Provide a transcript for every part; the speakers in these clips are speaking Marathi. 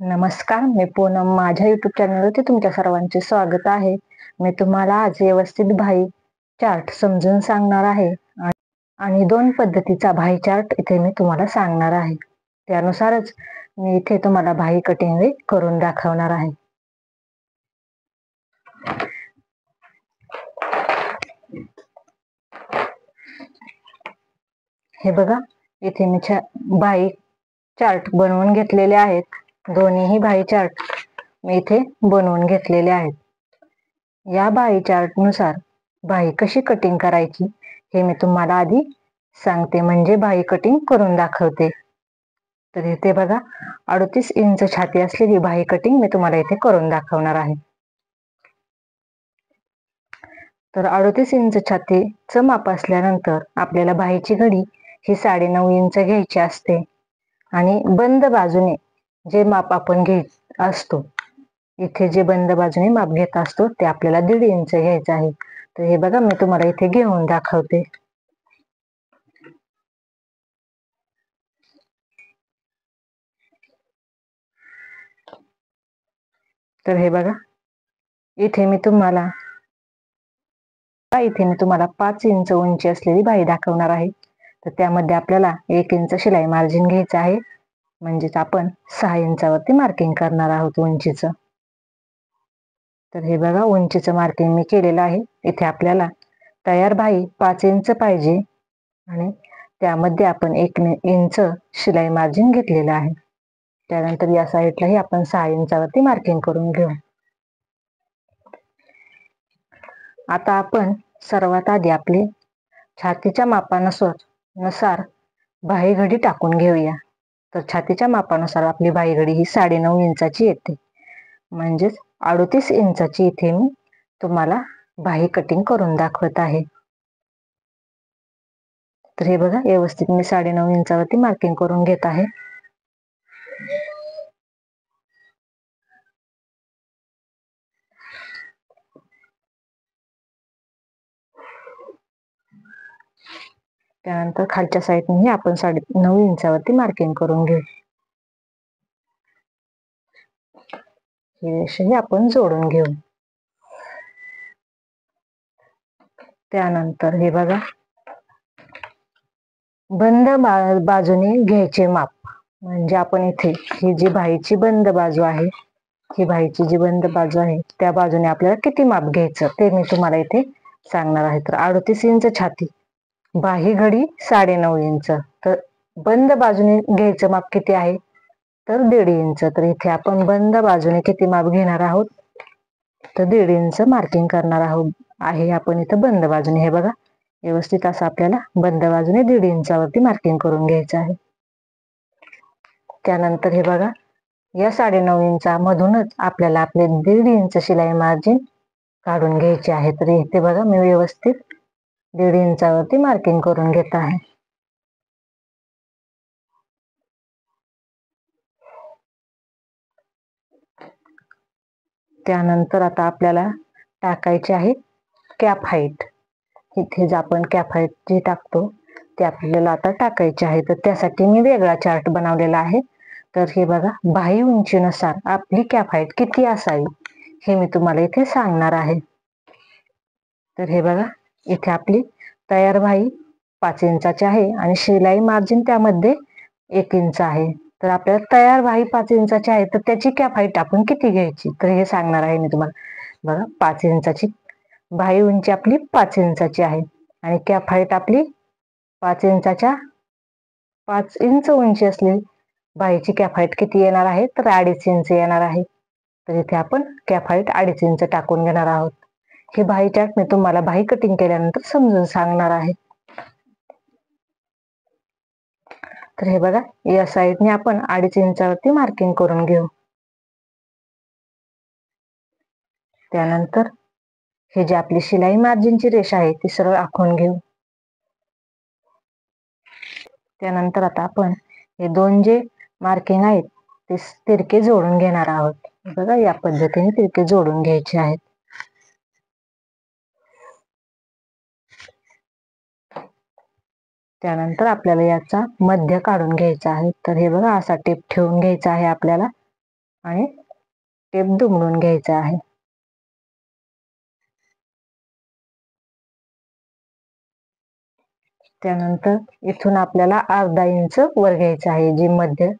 नमस्कार, मी पूनम. माझ्या युट्यूब चॅनलवरती तुमच्या सर्वांचे स्वागत आहे. मी तुम्हाला आज व्यवस्थित भाई चार्ट समजून सांगणार आहे आणि दोन पद्धतीचा भाई चार्ट इथे मी तुम्हाला सांगणार आहे. त्यानुसारच मी इथे तुम्हाला भाई कटिंग करून दाखवणार आहे. हे बघा, इथे मी भाई चार्ट बनवून घेतलेले आहेत. दोन्हीही भाई चार्ट मी इथे बनवून घेतलेले आहेत. या भाई चार्ट नुसार भाई कशी कटिंग करायची हे मी तुम्हाला आधी सांगते, म्हणजे भाई कटिंग करून दाखवते. तर इथे बघा, 38 इंच छाती असलेली भाई कटिंग मी तुम्हाला इथे करून दाखवणार आहे. तर 38 इंच छातीचं माप असल्यानंतर आपल्याला भाईची घडी ही 9.5 इंच घ्यायची असते आणि बंद बाजूने जे माप आपण घेत असतो, इथे जे बंद बाजूने माप घेत असतो ते आपल्याला 1.5 इंच घ्यायचं आहे. तर हे बघा, मी तुम्हाला इथे घेऊन दाखवते. तर हे बघा, इथे मी तुम्हाला 5 इंच उंची असलेली भाई दाखवणार आहे. तर त्यामध्ये आपल्याला 1 इंच शिलाई मार्जिन घ्यायचं आहे, म्हणजेच आपण 6 इंचावरती मार्किंग करणार आहोत उंचीचं. तर हे बघा, उंचीचं मार्किंग मी केलेलं आहे. इथे आपल्याला तयार भाई 5 इंच पाहिजे आणि त्यामध्ये आपण 1 इंच शिलाई मार्जिन घेतलेलं आहे. त्यानंतर या साईडलाही आपण 6 इंचावरती मार्किंग करून घेऊ. आता आपण सर्वात आधी आपली छातीच्या मापानुसार भाई घडी टाकून घेऊया. तर छातीच्या मापानुसार आपली भाई घडी ही 9.5 इंचाची येते, म्हणजेच 38 इंचाची इथे मी तुम्हाला भाई कटिंग करून दाखवत आहे. तर हे बघा, व्यवस्थित मी 9.5 इंचावरती मार्किंग करून घेत आहे. त्यानंतर खालच्या साईडने आपण 9.5 इंचावरती मार्किंग करून घेऊ. ही रेषाही आपण जोडून घेऊ. त्यानंतर हे बघा, बंद बाजूने घ्यायचे माप, म्हणजे आपण इथे ही जी भाईची बंद बाजू आहे, ही भाईची जी बंद बाजू आहे त्या बाजूने आपल्याला किती माप घ्यायचं ते मी तुम्हाला इथे सांगणार आहे. तर 38 इंच छाती, बाही घडी 9.5 इंच, तर बंद बाजूने घ्यायचं माप किती आहे, तर 1.5 इंच. तर इथे आपण बंद बाजूने किती माप घेणार आहोत, तर 1.5 इंच मार्किंग करणार आहोत आहे आपण इथं बंद बाजूने. हे बघा, व्यवस्थित असं आपल्याला बंद बाजूने 1.5 इंचावरती मार्किंग करून घ्यायचं आहे. त्यानंतर हे बघा, या 9.5 इंचामधूनच आपल्याला आपले 1.5 इंच शिलाई मार्जिन काढून घ्यायचे आहे. तर इथे बघा, मी व्यवस्थित 1.5 इंचावरती मार्किंग करून घेत आहे. त्यानंतर आता आपल्याला टाकायचे आहे कॅप हाईट. इथे जे आपण कॅप हाईट जी टाकतो ते आपल्याला आता टाकायचे आहे. तर त्यासाठी मी वेगळा चार्ट बनवलेला आहे. तर हे बघा, भाई उंचीनुसार आपली कॅप हाईट किती असावी हे मी तुम्हाला इथे सांगणार आहे. तर हे बघा, इथे आपली तयार भाई 5 इंचाची आहे आणि शिलाई मार्जिन त्यामध्ये 1 इंच आहे. तर आपल्याला तयार भाई 5 इंचाची आहे, तर त्याची कॅप हाईट आपण किती घ्यायची तर हे सांगणार आहे मी तुम्हाला. बघा, 5 इंचाची भाई उंची आपली 5 इंचाची आहे आणि कॅप हाईट आपली 5 इंचाच्या 5 इंच उंची असलेली भाईची कॅप हाईट किती येणार आहे, तर 2.5 इंच येणार आहे. तर इथे आपण कॅप हाईट 2.5 इंच टाकून घेणार आहोत. हे भाई चार्ट मी तुम्हाला भाई कटिंग केल्यानंतर समजून सांगणार आहे. तर हे बघा, या साईडने आपण 2.5 इंचावरती मार्किंग करून घेऊ. त्यानंतर हे जे आपली शिलाई मार्जिनची रेषा आहे ती सरळ आखून घेऊ. त्यानंतर आता आपण हे दोन जे मार्किंग आहेत ते तिरके जोडून घेणार आहोत. बघा, या पद्धतीने तिरके जोडून घ्यायचे आहेत. त्यानंतर आपल्याला याचा मध्य काढून घ्यायचा आहे. तर हे बघा, असा टेप ठेवून घ्यायचा आहे आपल्याला आणि टेप दुमडून घ्यायचा आहे. त्यानंतर इथून आपल्याला अर्धा इंच वर घ्यायचं आहे. जी मध्य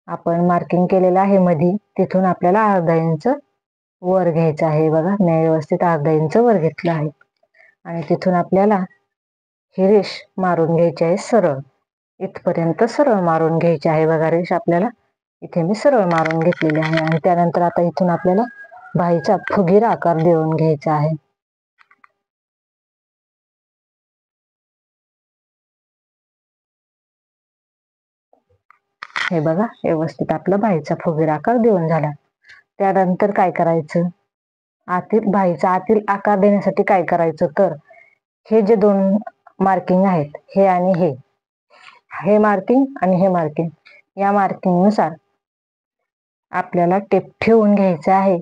आपण मार्किंग केलेलं आहे मध्ये, तिथून आपल्याला अर्धा इंच वर घ्यायचं आहे. बघा मी व्यवस्थित अर्धा इंच वर घेतलं आहे. आणि तिथून आपल्याला ही रेष मारून घ्यायची आहे सरळ. इथपर्यंत सरळ मारून घ्यायची आहे. बघा रेष आपल्याला इथे मी सरळ मारून घेतलेली आहे. आणि त्यानंतर आता इथून आपल्याला बाहीचा फुगीर आकार देऊन घ्यायचा आहे. हे बघा व्यवस्थित आपला बाहीचा फुगीर आकार देऊन झाला. त्यानंतर काय करायचं, बाहीचा आतील आकार देण्यासाठी काय करायचं, तर हे जे दोन मार्किंग आहेत, हे आणि हे मार्किंग आणि हे मार्किंग, या मार्किंग नुसार आपल्याला टेप ठेवून घ्यायचा आहे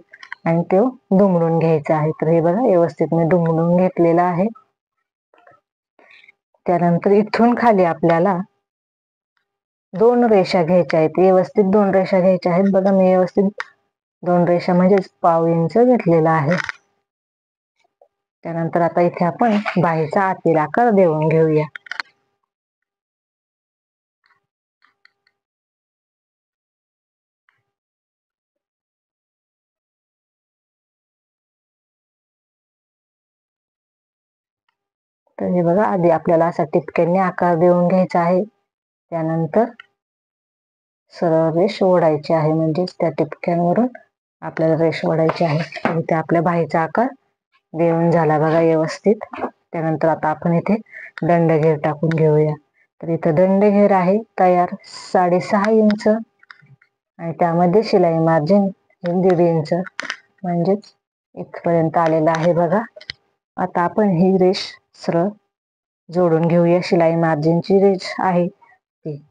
आणि तो दुमडून घ्यायचा आहे. तर हे बघा व्यवस्थित मी दुमडून घेतलेला आहे. त्यानंतर इथून खाली आपल्याला 2 रेषा घ्यायच्या आहेत. व्यवस्थित 2 रेषा घ्यायच्या आहेत. बघा मी व्यवस्थित 2 रेषा म्हणजेच पाव इंच घेतलेला आहे. त्यानंतर आता इथे आपण बाहीचा आतील आकार देऊन घेऊया. तर हे बघा आधी आपल्याला असा टिपक्यांनी आकार देऊन घ्यायचा आहे. त्यानंतर सरळ रेष ओढायची आहे. म्हणजेच त्या टिपक्यांवरून आपल्याला रेष ओढायची आहे. इथे आपल्या बाहीचा आकार देऊन झाला बघा व्यवस्थित. त्यानंतर आता आपण इथे दंडघेर टाकून घेऊया. तर इथं दंडघेर आहे तयार 6.5 इंच आणि त्यामध्ये शिलाई मार्जिन 1.5 इंच म्हणजेच इथपर्यंत आलेलं आहे बघा. आता आपण ही रेष सरळ जोडून घेऊया. शिलाई मार्जिनची रेष आहे ती.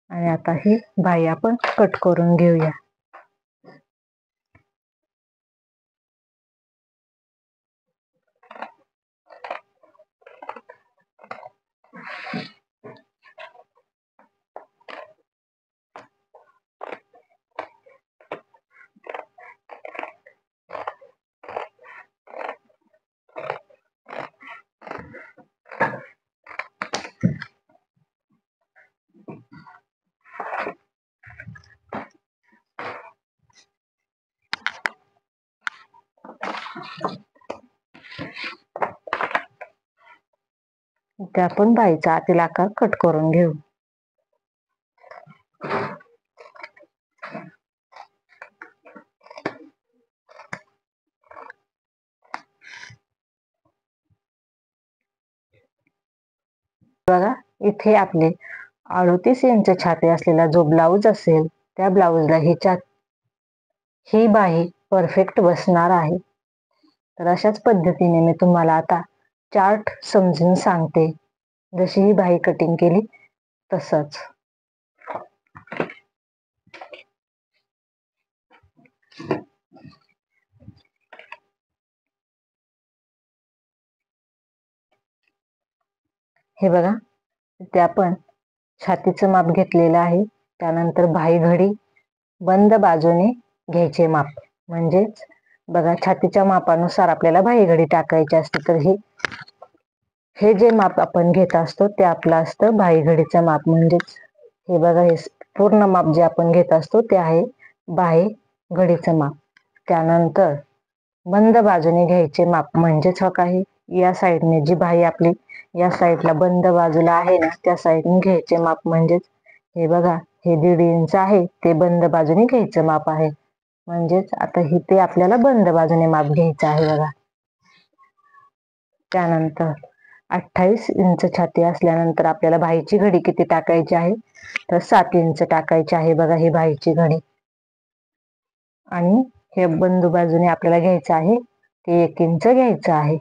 आणि आता ही बाही आपण कट करून घेऊया. इथे आपण बाहीचा आतील आकार कट करून घेऊ. बघा इथे आपले 38 इंच छाती असलेला जो ब्लाऊज असेल, त्या ब्लाऊजला ही बाही परफेक्ट बसणार आहे. तर अशाच पद्धतीने मी तुम्हाला आता चार्ट समजून सांगते. जशी ही बाही कटिंग केली तसंच. हे बघा इथे आपण छातीचं माप घेतलेलं आहे. त्यानंतर बाही घडी बंद बाजूने घ्यायचे माप. म्हणजेच बघा छातीच्या मापानुसार आपल्याला बाही घडी टाकायची असते. तर हे जे माप आपण घेत असतो ते आपलं असतं बाही घडीचं माप. म्हणजेच हे बघा हे पूर्ण माप जे आपण घेत असतो ते आहे बाही घडीचं माप. त्यानंतर बंद बाजूने घ्यायचे माप. म्हणजेच हो काही या साईडने जी बाही आपली या साईडला बंद बाजूला आहे ना, त्या साईडने घ्यायचे माप. म्हणजेच हे बघा हे 1.5 इंच आहे, ते बंद बाजूने घ्यायचं माप आहे. म्हणजेच आता ते आपल्याला बंद बाजूने माप घ्यायचं आहे बघा. त्यानंतर 28 इंच छाती असल्यानंतर आपल्याला बाहीची घडी किती टाकायची आहे, तर 7 इंच टाकायची आहे बघा ही बाहीची घडी. आणि हे बंद बाजूने आपल्याला घ्यायचं आहे ते 1 इंच घ्यायचं आहे.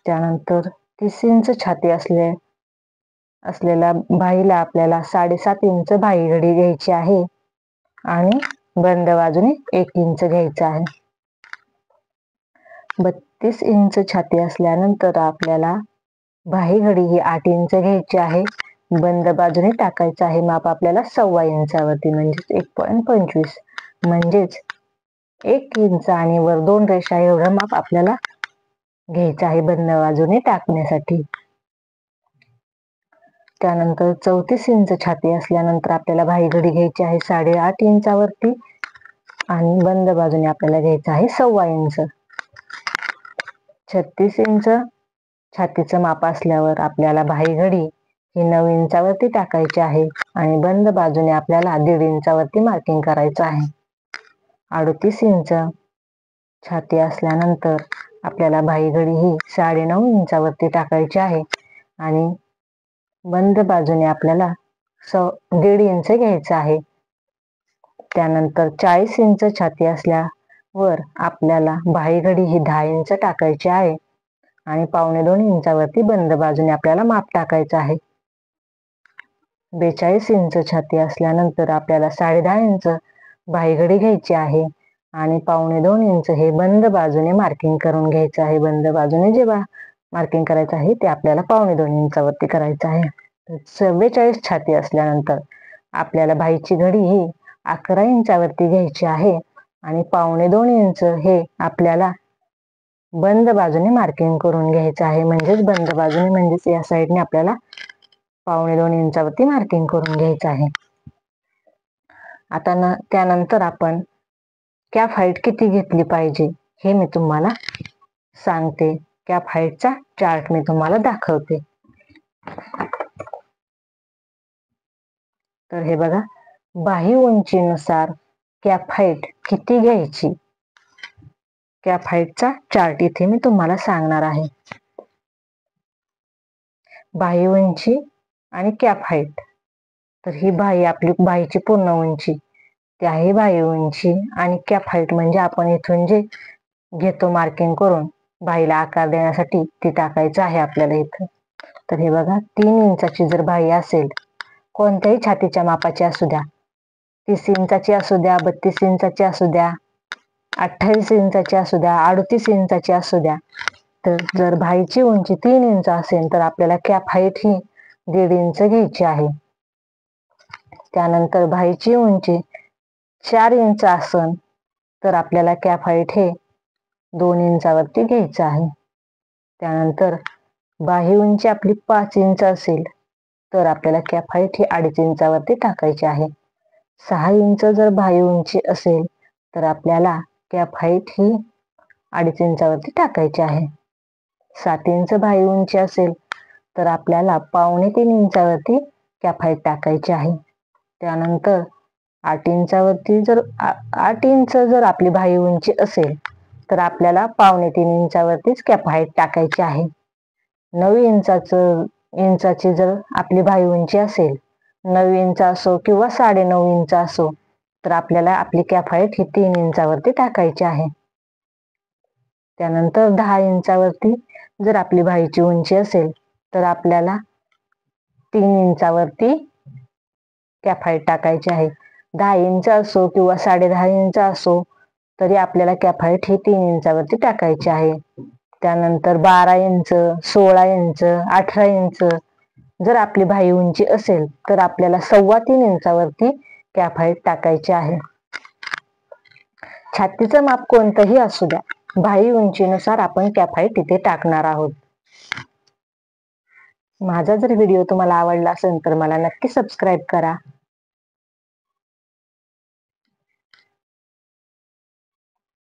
त्यानंतर 30 इंच छाती असलेल्या बाहीला आपल्याला 7.5 इंच बाही घडी घ्यायची आहे आणि बंद बाजूने 1 इंच घ्यायचं आहे. 32 इंच छाती असल्यानंतर आपल्याला बाही घडी ही 8 इंच घ्यायची आहे बंद बाजूने टाकायचं आहे माप आपल्याला 1.25 इंचावरती, म्हणजेच 1.25. म्हणजेच 1 इंच आणि वर 2 रेषा एवढं माप आपल्याला घ्यायचं आहे बंद बाजूने टाकण्यासाठी. त्यानंतर 34 इंच छाती असल्यानंतर आपल्याला भाईघडी घ्यायची आहे 8.5 इंचावरती आणि बंद बाजूने आपल्याला घ्यायचं आहे 1.25 इंच. 36 इंच छातीचं माप असल्यावर आपल्याला भाईघडी ही 9 इंचावरती टाकायची आहे आणि बंद बाजूने आपल्याला 1.5 इंचावरती मार्किंग करायचं आहे. 38 इंच छाती असल्यानंतर आपल्याला भाईघडी ही 9.5 इंचावरती टाकायची आहे आणि बंद बाजूने आपल्याला 1.5 इंच घ्यायचं आहे. त्यानंतर 40 इंच छाती असल्यावर आपल्याला भाईघडी ही 10 इंच टाकायची आहे आणि 1.25 इंचावरती बंद बाजूने आपल्याला माप टाकायचं आहे. 42 इंच छाती असल्यानंतर आपल्याला 10.5 इंच भाईघडी घ्यायची आहे आणि 1.25 इंच हे बंद बाजूने मार्किंग करून घ्यायचं आहे. बंद बाजूने जे मार्किंग करायचं आहे ते आपल्याला 1.25 इंचावरती करायचं आहे. 44 छाती असल्यानंतर आपल्याला भाईची घडी ही 11 इंचावरती घ्यायची आहे आणि 1.25 इंच हे आपल्याला बंद बाजूने मार्किंग करून घ्यायचं आहे. म्हणजेच बंद बाजूने म्हणजेच या साईडने आपल्याला 1.25 इंचावरती मार्किंग करून घ्यायचं आहे. आता त्यानंतर आपण कॅप हाईट किती घेतली पाहिजे हे मी तुम्हाला सांगते. कॅप हाईटचा चार्ट मी तुम्हाला दाखवते. तर हे बघा, बाही उंचीनुसार कॅप हाईट किती घ्यायची, कॅप हाईटचा चार्ट इथे मी तुम्हाला सांगणार आहे. बाही उंची आणि कॅप हाईट. तर ही बाही आपली बाहीची पूर्ण उंची, ती आहे बाही उंची आणि कॅप हाईट म्हणजे आपण इथून जे घेतो मार्किंग करून बाहीला आकार देण्यासाठी ती टाकायचं आहे आपल्याला इथं. तर हे बघा, 3 इंचाची जर बाही असेल, कोणत्याही छातीच्या मापाची असू द्या, 30 इंचाची असू द्या, 32 इंचाची असू द्या, 28 इंचाची असू द्या, 38 इंचाची असू द्या, तर जर बाहीची उंची 3 इंच असेल तर आपल्याला कॅप हाईट ही 1.5 इंच घ्यायची आहे. त्यानंतर बाहीची उंची 4 इंच असेल तर आपल्याला कॅप हाईट हे 2 इंचावरती घ्यायचं आहे. त्यानंतर बाही उंची आपली 5 इंच असेल तर आपल्याला कॅप हाईट ही 2.5 इंचावरती टाकायची आहे. 6 इंच जर बाही उंची असेल तर आपल्याला कॅप हाईट ही 2.5 इंचावरती टाकायची आहे. 7 इंच बाही उंची असेल तर आपल्याला 2.25 इंचावरती कॅप हाईट टाकायची आहे. त्यानंतर 8 इंच जर आपली बाही उंची असेल तर आपल्याला 2.25 इंचावरतीच कॅप हाईट टाकायची आहे. 9 इंचाची जर आपली बाही उंची असेल, 9 इंच असो किंवा 9.5 इंच असो, तर आपल्याला आपली कॅप हाईट ही 3 इंचावरती टाकायची आहे. त्यानंतर 10 इंचावरती जर आपली बाहीची उंची असेल तर आपल्याला 3 इंचावरती कॅप हाईट टाकायची आहे. 10 इंच असो किंवा 10.5 इंच असो तरी आपल्याला कॅप हाईट ही 3 इंचावरती टाकायची आहे. त्यानंतर 12 इंच, 16 इंच, 18 इंच जर आपली बाही उंची असेल तर आपल्याला 3.25 इंचावरती कॅप हाईट टाकायची आहे. छातीचं माप कोणतंही असू द्या, बाही उंचीनुसार आपण कॅप हाईट इथे टाकणार आहोत. माझा जर व्हिडिओ तुम्हाला आवडला असेल तर मला नक्की सबस्क्राईब करा.